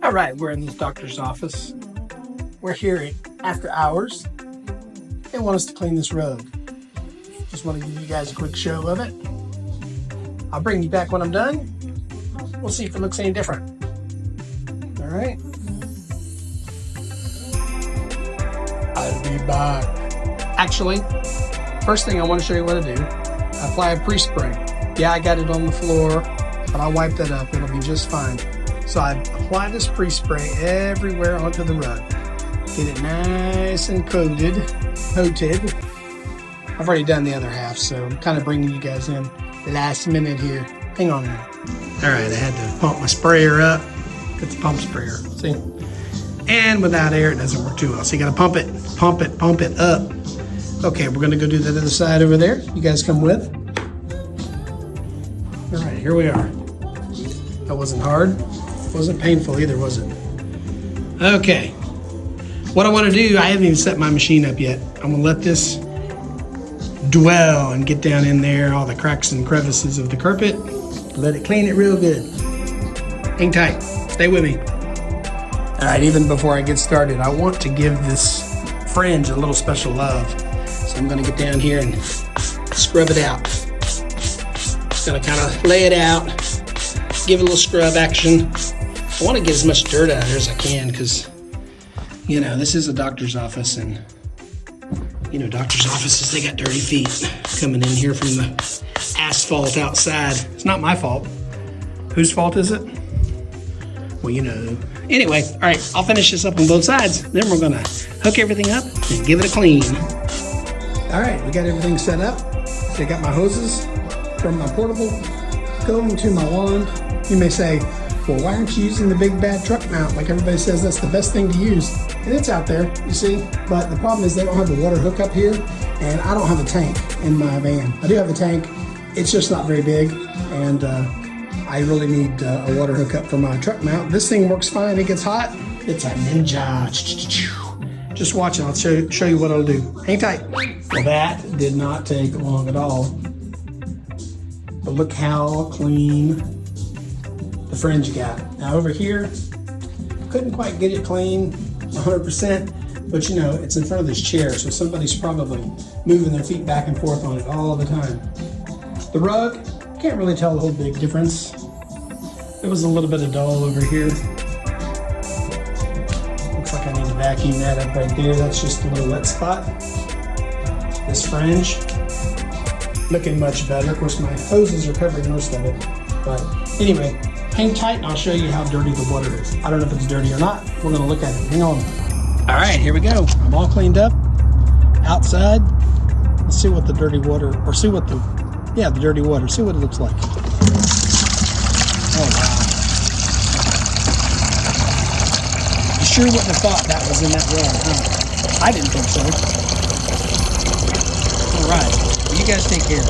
All right, we're in this doctor's office. We're here after hours. They want us to clean this rug. Just want to give you guys a quick show of it. I'll bring you back when I'm done. We'll see if it looks any different. All right. I'll be back. Actually, first thing I want to show you what to do. I apply a pre-spray. Yeah, I got it on the floor, but I'll wipe that up. It'll be just fine. So I apply this pre-spray everywhere onto the rug. Get it nice and coated. I've already done the other half, so I'm kind of bringing you guys in last minute here. Hang on a minute. All right, I had to pump my sprayer up. Get the pump sprayer, see? And without air, it doesn't work too well. So you gotta pump it up. Okay, we're gonna go do the other side over there. You guys come with. All right, here we are. That wasn't hard. Wasn't painful either, was it? Okay. What I want to do, I haven't even set my machine up yet. I'm gonna let this dwell and get down in there, all the cracks and crevices of the carpet. Let it clean it real good. Hang tight. Stay with me. All right, even before I get started, I want to give this fringe a little special love. So I'm gonna get down here and scrub it out. Just gonna kind of lay it out, give it a little scrub action. I want to get as much dirt out of there as I can because, you know, this is a doctor's office, and, you know, doctor's offices, they got dirty feet coming in here from the asphalt outside. It's not my fault. Whose fault is it? Well, you know. Anyway, all right, I'll finish this up on both sides. Then we're gonna hook everything up and give it a clean. All right, we got everything set up. So I got my hoses from my portable going to my wand. You may say, well, why aren't you using the big bad truck mount? Like everybody says that's the best thing to use. And it's out there, you see. But the problem is they don't have the water hookup here, and I don't have a tank in my van. I do have a tank. It's just not very big, and I really need a water hookup for my truck mount. This thing works fine. It gets hot. It's a ninja. Just watch it. I'll show you what I'll do. Hang tight. Well, that did not take long at all. But look how clean the fringe got. Now over here, couldn't quite get it clean 100%, but you know, it's in front of this chair, so somebody's probably moving their feet back and forth on it all the time. The rug, can't really tell a whole big difference. There was a little bit of dull over here. Looks like I need to vacuum that up right there. That's just a little wet spot. This fringe, looking much better. Of course, my hoses are covering most of it, but anyway, hang tight and I'll show you how dirty the water is. I don't know if it's dirty or not. We're gonna look at it. Hang on. All right, here we go. I'm all cleaned up outside. Let's see what the dirty water, or see what the dirty water, see what it looks like. Oh, wow. You sure wouldn't have thought that was in that rug, huh? I didn't think so. All right, well, you guys take care.